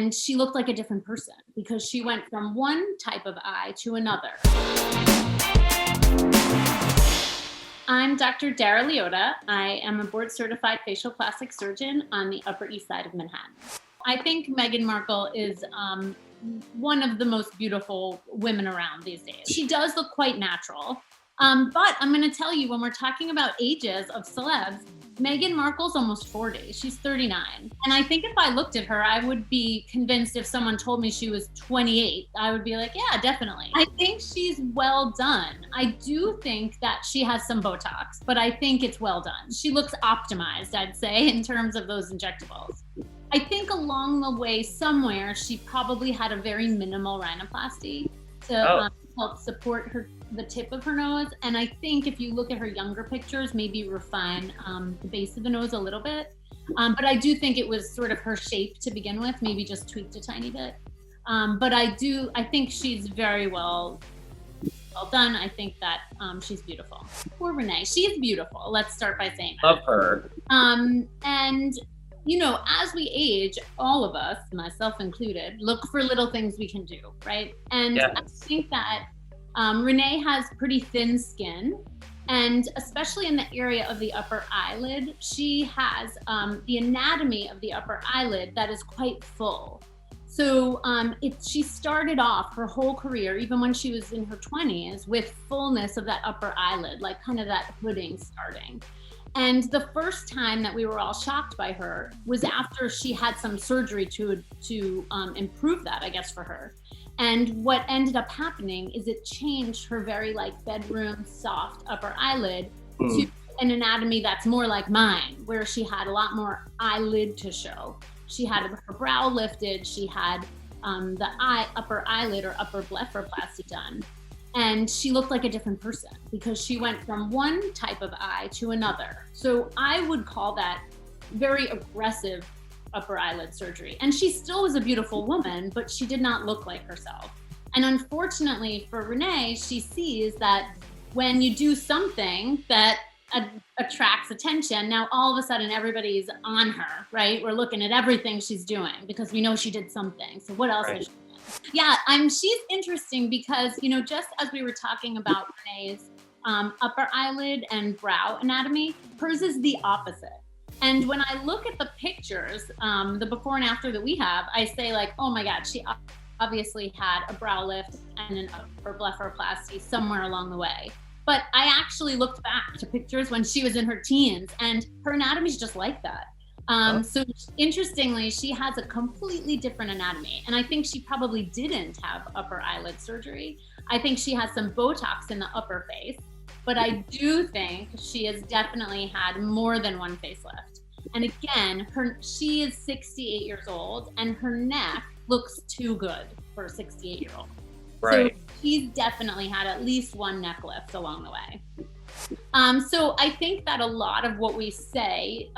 And she looked like a different person because she went from one type of eye to another. I'm Dr. Dara Liotta. I am a board-certified facial plastic surgeon on the Upper East Side of Manhattan. I think Meghan Markle is one of the most beautiful women around these days. She does look quite natural. But I'm going to tell you, when we're talking about ages of celebs, Meghan Markle's almost 40. She's 39. And I think if I looked at her, I would be convinced if someone told me she was 28, I would be like, yeah, definitely. I think she's well done. I do think that she has some Botox, but I think it's well done. She looks optimized, I'd say, in terms of those injectables. I think along the way somewhere, she probably had a very minimal rhinoplasty to help support the tip of her nose. And I think if you look at her younger pictures, maybe refine the base of the nose a little bit. But I do think it was sort of her shape to begin with, maybe just tweaked a tiny bit. But I think she's very well done. I think that she's beautiful. Poor Renee, she's beautiful. Let's start by saying that. Love her. And you know, as we age, all of us, myself included, look for little things we can do, right? And yes. I think that Renee has pretty thin skin, and especially in the area of the upper eyelid, she has the anatomy of the upper eyelid that is quite full. So she started off her whole career, even when she was in her 20s, with fullness of that upper eyelid, like kind of that hooding starting. And the first time that we were all shocked by her was after she had some surgery to improve that, I guess, for her. And what ended up happening is it changed her very like bedroom soft upper eyelid to an anatomy that's more like mine, where she had a lot more eyelid to show. She had her brow lifted, she had the upper eyelid or upper blepharoplasty done. And she looked like a different person because she went from one type of eye to another. So I would call that very aggressive upper eyelid surgery. And she still was a beautiful woman, but she did not look like herself. And unfortunately for Renee, she sees that when you do something that attracts attention, now all of a sudden everybody's on her, right? We're looking at everything she's doing because we know she did something. So what else is she doing? Yeah, she's interesting because, you know, just as we were talking about Renee's upper eyelid and brow anatomy, hers is the opposite. And when I look at the pictures, the before and after that we have, I say like, oh my God, she obviously had a brow lift and an upper blepharoplasty somewhere along the way. But I actually looked back to pictures when she was in her teens and her anatomy's just like that. So interestingly, she has a completely different anatomy. And I think she probably didn't have upper eyelid surgery. I think she has some Botox in the upper face, but I do think she has definitely had more than one facelift. And again, she is 68 years old and her neck looks too good for a 68-year-old. Right. So she's definitely had at least one neck lift along the way. So I think that a lot of what we say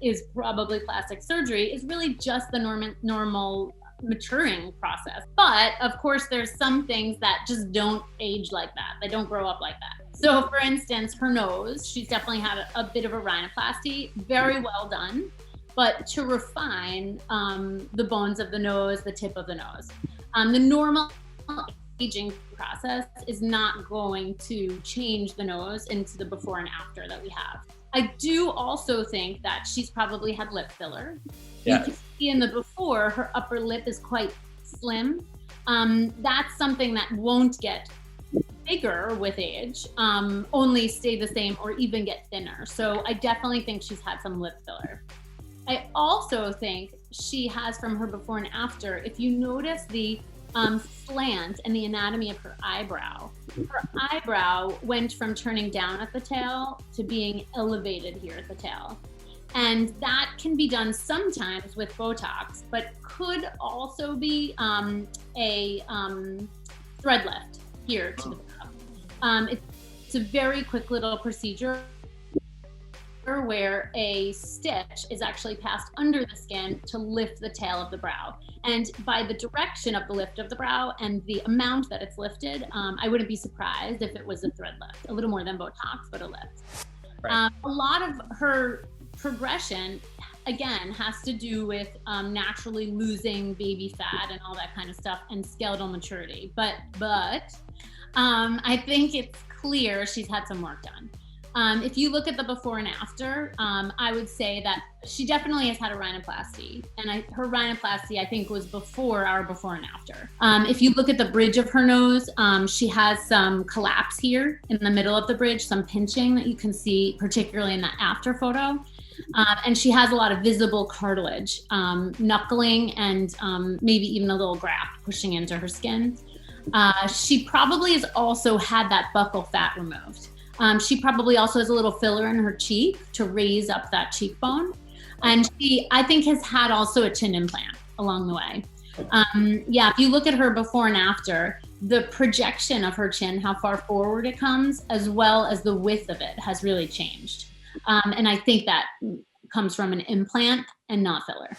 is probably plastic surgery is really just the normal maturing process. But of course, there's some things that just don't age like that. They don't grow up like that. So for instance, her nose, she's definitely had a bit of a rhinoplasty, very well done, but to refine the bones of the nose, the tip of the nose. The normal aging process is not going to change the nose into the before and after that we have. I do also think that she's probably had lip filler. Yes. You can see in the before, her upper lip is quite slim. That's something that won't get bigger with age, only stay the same or even get thinner. So I definitely think she's had some lip filler. I also think she has, from her before and after, if you notice the slant and the anatomy of her eyebrow went from turning down at the tail to being elevated here at the tail. And that can be done sometimes with Botox, but could also be a thread lift here to the brow. It's a very quick little procedure where a stitch is actually passed under the skin to lift the tail of the brow. And by the direction of the lift of the brow and the amount that it's lifted, I wouldn't be surprised if it was a thread lift, a little more than Botox, but a lift. Right. A lot of her progression again, has to do with naturally losing baby fat and all that kind of stuff and skeletal maturity. But I think it's clear she's had some work done. If you look at the before and after, I would say that she definitely has had a rhinoplasty, and her rhinoplasty, I think, was before our before and after. If you look at the bridge of her nose, she has some collapse here in the middle of the bridge, some pinching that you can see, particularly in the after photo. And she has a lot of visible cartilage, knuckling, and maybe even a little graft pushing into her skin. She probably has also had that buccal fat removed. She probably also has a little filler in her cheek to raise up that cheekbone. And she, I think, has had also a chin implant along the way. If you look at her before and after, the projection of her chin, how far forward it comes, as well as the width of it, has really changed. And I think that comes from an implant and not filler.